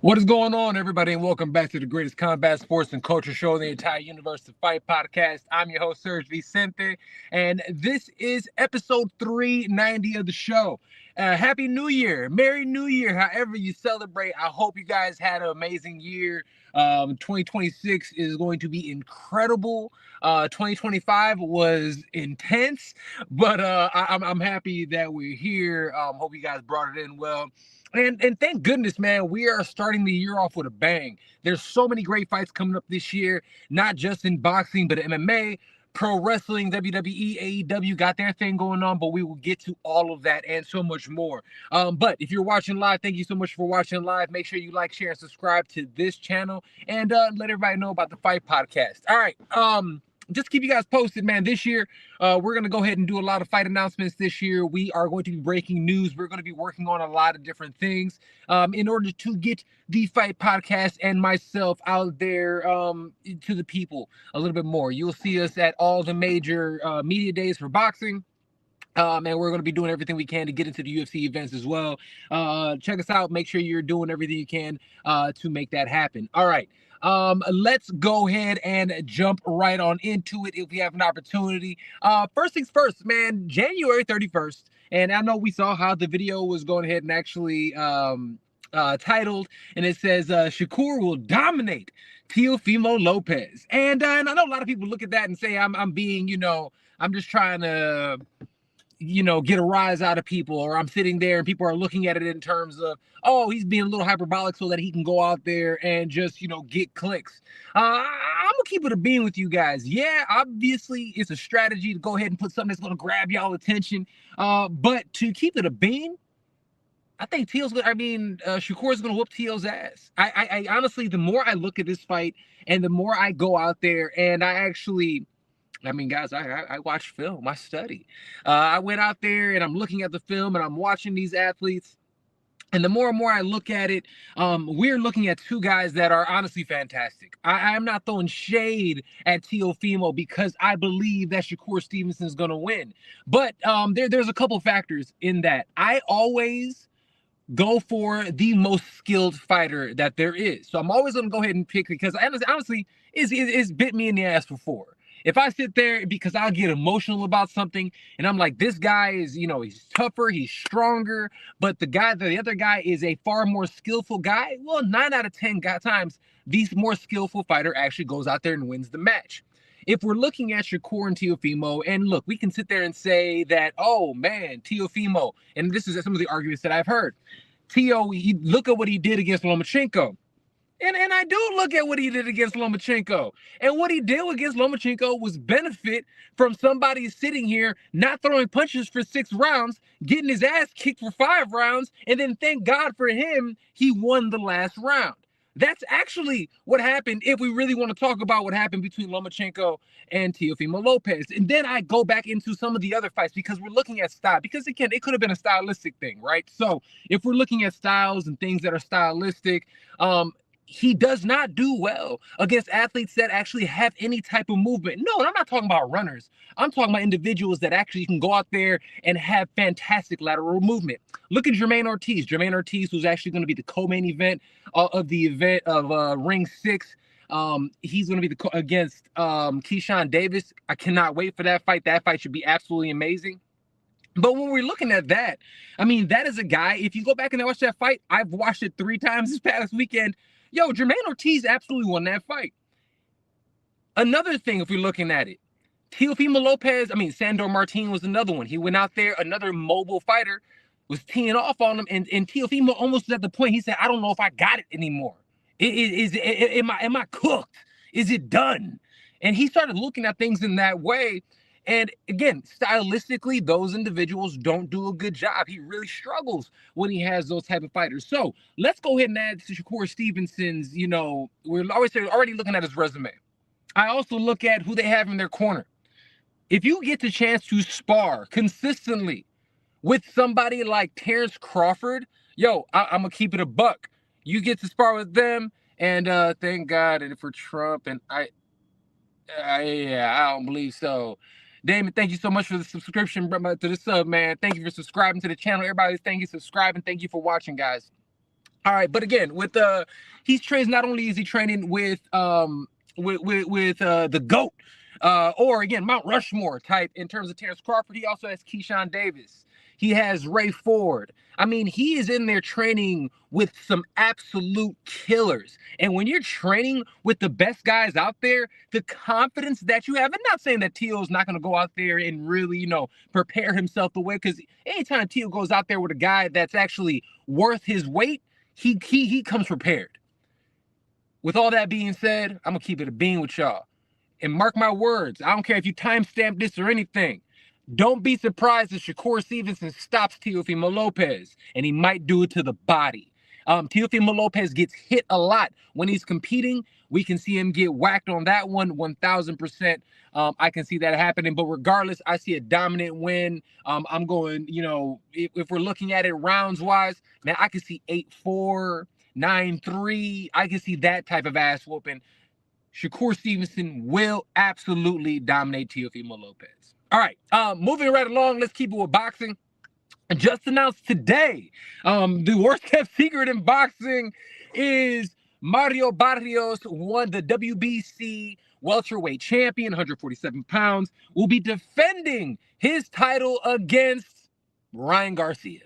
What is going on, everybody, and welcome back to the greatest combat sports and culture show in the entire universe, the Fight Podcast. I'm your host, SERG VICENTE, and this is episode 390 of the show. Happy New Year, Merry New Year, however you celebrate. I hope you guys had an amazing year. 2026 is going to be incredible. 2025 was intense, but I'm happy that we're here. Hope you guys brought it in well. And thank goodness, man, we are starting the year off with a bang. There's so many great fights coming up this year, not just in boxing, but MMA, pro wrestling, WWE, AEW got their thing going on, but we will get to all of that and so much more. But if you're watching live, thank you so much for watching live. Make sure you like, share, and subscribe to this channel, and let everybody know about the Fight Podcast. All right. Just keep you guys posted, man. This year, we're going to go ahead and do a lot of fight announcements this year. We are going to be breaking news. We're going to be working on a lot of different things in order to get the Fight Podcast and myself out there to the people a little bit more. You'll see us at all the major media days for boxing. And we're going to be doing everything we can to get into the UFC events as well. Check us out. Make sure you're doing everything you can to make that happen. All right. Let's go ahead and jump right on into it if we have an opportunity. First things first, man, January 31st. And I know we saw how the video was going ahead and actually titled, and it says Shakur will dominate Teofimo Lopez. And I know a lot of people look at that and say I'm being, I'm just trying to get a rise out of people, or I'm sitting there and people are looking at it in terms of, oh, he's being a little hyperbolic so that he can go out there and just, get clicks. I'm gonna keep it a bean with you guys. Yeah, obviously it's a strategy to go ahead and put something that's gonna grab y'all attention. But to keep it a bean, I think Shakur is gonna whoop Teo's ass. I honestly, the more I look at this fight and the more I go out there and guys, I watch film. I study. I went out there and I'm looking at the film and I'm watching these athletes. And the more and more I look at it, we're looking at two guys that are honestly fantastic. I am not throwing shade at Teofimo because I believe that Shakur Stevenson is going to win. But there's a couple factors in that. I always go for the most skilled fighter that there is. So I'm always going to go ahead and pick, because honestly, it's bit me in the ass before. If I sit there, because I'll get emotional about something and I'm like, this guy is, he's tougher, he's stronger, but the other guy is a far more skillful guy. Well, 9 out of 10 times, the more skillful fighter actually goes out there and wins the match. If we're looking at Shakur and Teofimo, and look, we can sit there and say that, oh man, Teofimo, and this is some of the arguments that I've heard. Look at what he did against Lomachenko. And I do look at what he did against Lomachenko. And what he did against Lomachenko was benefit from somebody sitting here not throwing punches for 6 rounds, getting his ass kicked for 5 rounds, and then thank God for him, he won the last round. That's actually what happened if we really want to talk about what happened between Lomachenko and Teofimo Lopez. And then I go back into some of the other fights because we're looking at style. Because again, it could have been a stylistic thing, right? So if we're looking at styles and things that are stylistic, he does not do well against athletes that actually have any type of movement. No, I'm not talking about runners. I'm talking about individuals that actually can go out there and have fantastic lateral movement. Look at Jermaine Ortiz. Jermaine Ortiz, who's actually going to be the co-main event of the event of Ring 6. He's going to be against Keyshawn Davis. I cannot wait for that fight. That fight should be absolutely amazing. But when we're looking at that, that is a guy, if you go back and watch that fight, I've watched it 3 times this past weekend. Yo, Jermaine Ortiz absolutely won that fight. Another thing, if we're looking at it, Teofimo Lopez, Sandor Martin was another one. He went out there, another mobile fighter, was teeing off on him, and Teofimo almost was at the point, he said, I don't know if I got it anymore. Am I cooked? Is it done? And he started looking at things in that way. And again, stylistically, those individuals don't do a good job. He really struggles when he has those type of fighters. So let's go ahead and add to Shakur Stevenson's, we're already looking at his resume. I also look at who they have in their corner. If you get the chance to spar consistently with somebody like Terrence Crawford, yo, I'm going to keep it a buck. You get to spar with them, and thank God for Trump, and I don't believe so. Damon, thank you so much for the subscription to the sub, man. Thank you for subscribing to the channel. Everybody, thank you for subscribing. Thank you for watching, guys. All right, but again, with he's trains. Not only is he training with the GOAT, or again Mount Rushmore type in terms of Terrence Crawford. He also has Keyshawn Davis. He has Ray Ford. I mean, he is in there training with some absolute killers. And when you're training with the best guys out there, the confidence that you have, and not saying that Teo's not going to go out there and really, you know, prepare himself the way, because anytime Teo goes out there with a guy that's actually worth his weight, he comes prepared. With all that being said, I'm gonna keep it a bean with y'all. And mark my words, I don't care if you timestamp this or anything. Don't be surprised if Shakur Stevenson stops Teofimo Lopez, and he might do it to the body. Teofimo Lopez gets hit a lot when he's competing. We can see him get whacked on that one 1,000%. I can see that happening, but regardless, I see a dominant win. I'm going, you know, if we're looking at it rounds-wise, man, I can see 8-4, 9-3. I can see that type of ass whooping. Shakur Stevenson will absolutely dominate Teofimo Lopez. All right, moving right along, let's keep it with boxing. Just announced today, the worst kept secret in boxing is Mario Barrios won the WBC welterweight champion, 147 pounds, will be defending his title against Ryan Garcia.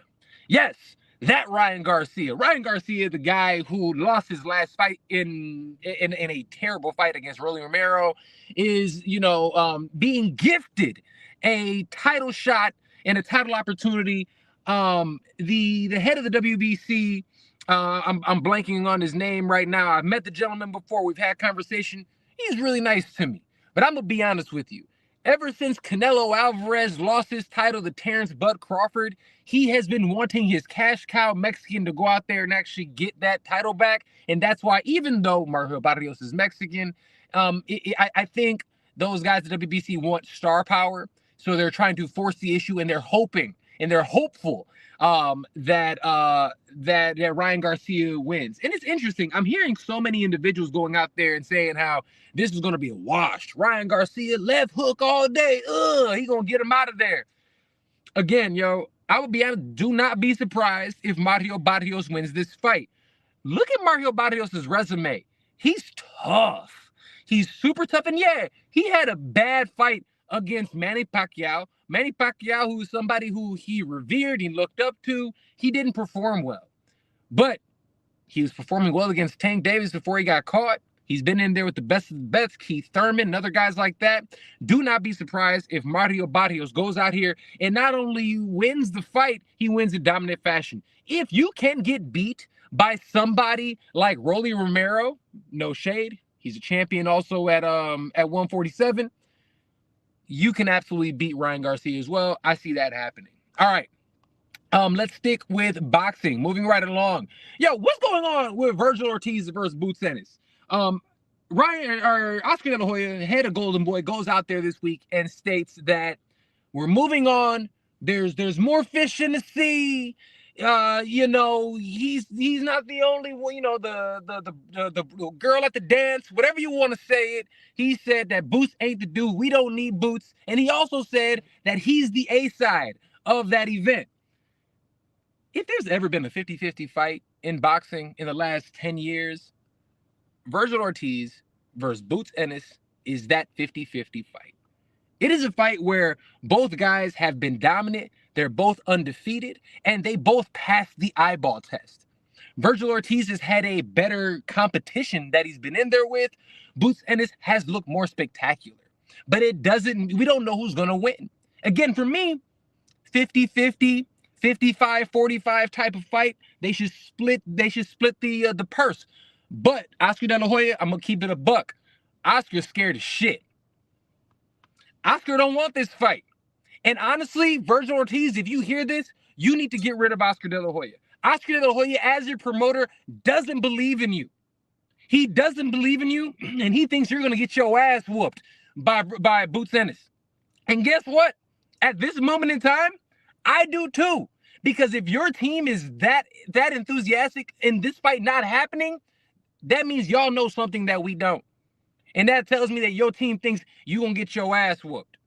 Yes, that Ryan Garcia. Ryan Garcia, the guy who lost his last fight in a terrible fight against Rolly Romero, is, you know, being gifted a title shot and a title opportunity. The head of the WBC, I'm blanking on his name right now. I've met the gentleman before. We've had conversation. He's really nice to me. But I'm gonna be honest with you. Ever since Canelo Alvarez lost his title to Terrence Bud Crawford, he has been wanting his cash cow Mexican to go out there and actually get that title back. And that's why, even though Mario Barrios is Mexican, I think those guys at WBC want star power. So they're trying to force the issue, and they're hoping and they're hopeful that Ryan Garcia wins. And it's interesting. I'm hearing so many individuals going out there and saying how this is going to be a wash. Ryan Garcia, left hook all day. He going to get him out of there. Again, yo, I would be honest, do not be surprised if Mario Barrios wins this fight. Look at Mario Barrios' resume. He's tough. He's super tough. And yeah, he had a bad fight against Manny Pacquiao. Manny Pacquiao, who's somebody who he revered, he looked up to, he didn't perform well. But he was performing well against Tank Davis before he got caught. He's been in there with the best of the best, Keith Thurman and other guys like that. Do not be surprised if Mario Barrios goes out here and not only wins the fight, he wins in dominant fashion. If you can get beat by somebody like Rolly Romero, no shade, he's a champion also at 147, you can absolutely beat Ryan Garcia as well. I see that happening. All right. Let's stick with boxing. Moving right along. Yo, what's going on with Virgil Ortiz versus Boots Ennis? Oscar De La Hoya, head of Golden Boy, goes out there this week and states that we're moving on. There's more fish in the sea. You know, he's not the only one, you know, the girl at the dance, whatever you want to say it. He said that Boots ain't the dude. We don't need Boots. And he also said that he's the A side of that event. If there's ever been a 50-50 fight in boxing in the last 10 years, Virgil Ortiz versus Boots Ennis is that 50-50 fight. It is a fight where both guys have been dominant, they're both undefeated, and they both passed the eyeball test. Virgil Ortiz has had a better competition that he's been in there with. Boots Ennis has looked more spectacular. But we don't know who's gonna win. Again, for me, 50-50, 55-45 type of fight. They should split the purse. But Oscar De La Hoya, I'm gonna keep it a buck. Oscar's scared as shit. Oscar don't want this fight. And honestly, Virgil Ortiz, if you hear this, you need to get rid of Oscar De La Hoya. Oscar De La Hoya, as your promoter, doesn't believe in you. He doesn't believe in you, and he thinks you're gonna get your ass whooped by Boots Ennis. And guess what? At this moment in time, I do too. Because if your team is that enthusiastic in this fight not happening, that means y'all know something that we don't. And that tells me that your team thinks you're going to get your ass whooped.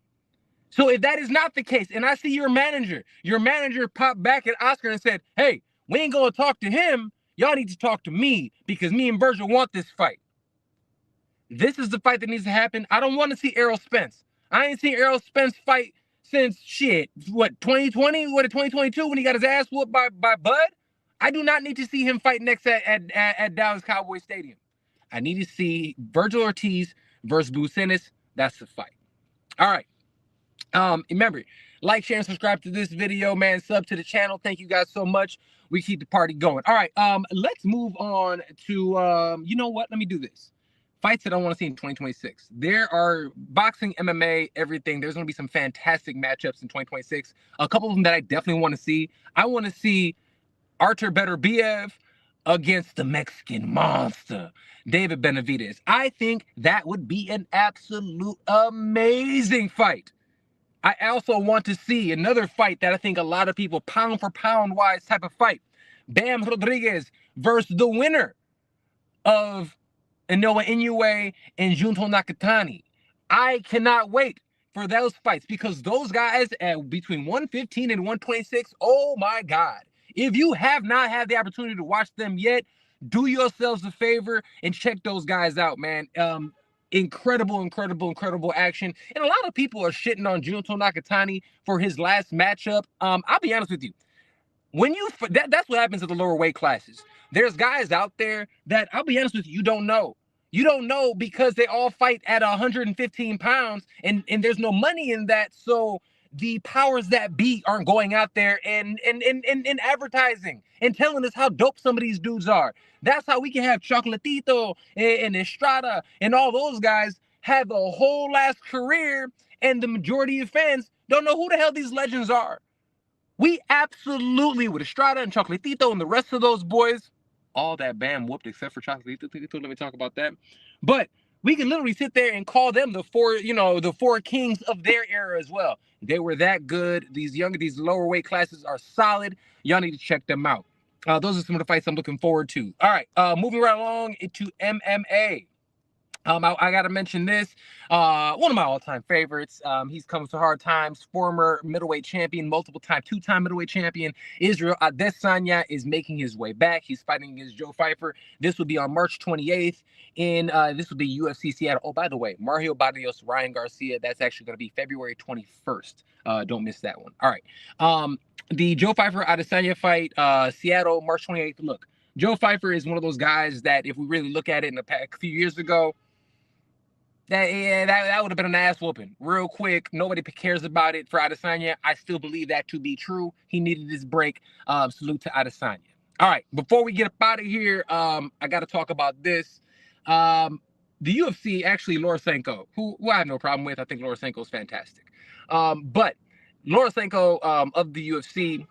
So if that is not the case, and I see your manager popped back at Oscar and said, hey, we ain't going to talk to him Y'all need to talk to me because me and Virgil want this fight. This is the fight that needs to happen. I don't want to see Errol Spence. I ain't seen Errol Spence fight since shit, what, 2020? What, 2022 when he got his ass whooped by Bud? I do not need to see him fight next at Dallas Cowboys Stadium. I need to see Virgil Ortiz versus Vicente. That's the fight. All right. Remember, like, share, and subscribe to this video, man. Sub to the channel. Thank you guys so much. We keep the party going. All right. Let's move on to you know what? Let me do this. Fights that I want to see in 2026. There are boxing, MMA, everything. There's going to be some fantastic matchups in 2026. A couple of them that I definitely want to see. I want to see Artur Beterbiev against the Mexican monster, David Benavidez. I think that would be an absolute amazing fight. I also want to see another fight that I think a lot of people, pound for pound wise type of fight. Bam Rodriguez versus the winner of Inoue Inoue and Junto Nakatani. I cannot wait for those fights because those guys at between 115 and 126, oh my God. If you have not had the opportunity to watch them yet, do yourselves a favor and check those guys out, man. Incredible action. And a lot of people are shitting on Junto Nakatani for his last matchup. I'll be honest with you. When you that's what happens at the lower weight classes. There's guys out there that, I'll be honest with you, you don't know. You don't know because they all fight at 115 pounds and there's no money in that. So the powers that be aren't going out there and advertising and telling us how dope some of these dudes are. That's how we can have Chocolatito and Estrada and all those guys have a whole last career and the majority of fans don't know who the hell these legends are. We absolutely, with Estrada and Chocolatito and the rest of those boys, all that Bam whooped except for Chocolatito. Let me talk about that. But we can literally sit there and call them the four kings of their era as well. They were that good. These lower weight classes are solid. Y'all need to check them out. Those are some of the fights I'm looking forward to. All right, moving right along into MMA. I got to mention this. One of my all-time favorites. He's come to hard times. Former middleweight champion, two-time middleweight champion, Israel Adesanya is making his way back. He's fighting against Joe PYFER. This will be on March 28th. This will be UFC Seattle. Oh, by the way, Mario Barrios, Ryan Garcia. That's actually going to be February 21st. Don't miss that one. All right. The Joe PYFER Adesanya fight, Seattle, March 28th. Look, Joe PYFER is one of those guys that, if we really look at it a few years ago, that would have been an ass whooping real quick. Nobody cares about it for Adesanya. I still believe that to be true. He needed this break. Salute to Adesanya. All right, before we get up out of here, I got to talk about this. The UFC, actually, Lorosenko, who I have no problem with. I think Lorosenko is fantastic. But Lorosenko of the UFC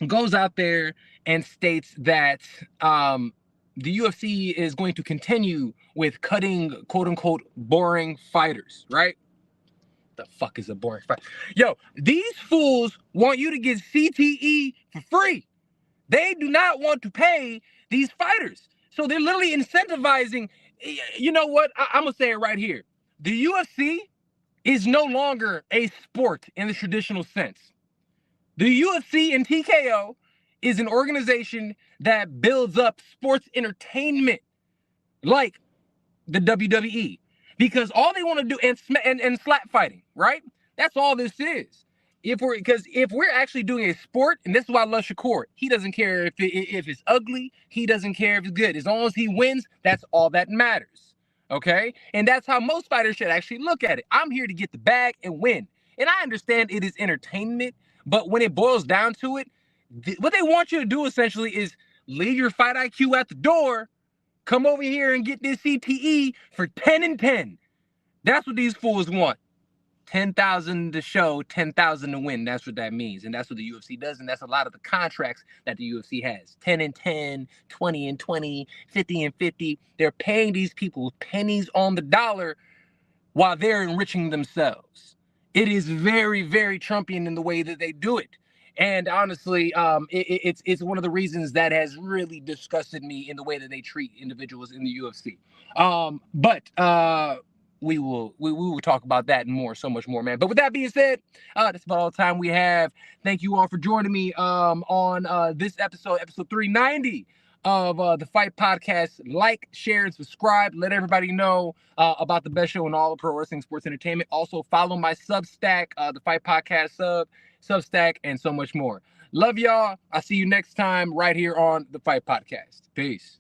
goes out there and states that the UFC is going to continue with cutting, quote-unquote, boring fighters, right? The fuck is a boring fight? Yo, these fools want you to get CTE for free. They do not want to pay these fighters. So they're literally incentivizing. You know what? I'm going to say it right here. The UFC is no longer a sport in the traditional sense. The UFC and TKO is an organization that builds up sports entertainment like the WWE, because all they want to do and slap fighting, right? That's all this is. If we're actually doing a sport, and this is why I love Shakur. He doesn't care if it's ugly. He doesn't care if it's good. As long as he wins, that's all that matters. Okay, and that's how most fighters should actually look at it. I'm here to get the bag and win, and I understand it is entertainment, but when it boils down to it, what they want you to do essentially is leave your fight IQ at the door, come over here and get this CTE for 10 and 10. That's what these fools want. 10,000 to show, 10,000 to win. That's what that means. And that's what the UFC does. And that's a lot of the contracts that the UFC has. 10 and 10, 20 and 20, 50 and 50. They're paying these people pennies on the dollar while they're enriching themselves. It is very, very Trumpian in the way that they do it. And honestly, it's one of the reasons that has really disgusted me in the way that they treat individuals in the UFC. But we will talk about that and more, so much more, man. But with that being said, that's about all the time we have. Thank you all for joining me on this episode 390 of the Fight Podcast. Like, share, and subscribe. Let everybody know about the best show in all of pro wrestling sports entertainment. Also, follow my Substack, the Fight Podcast Substack, and so much more. Love y'all. I'll see you next time right here on the Fight Podcast. Peace.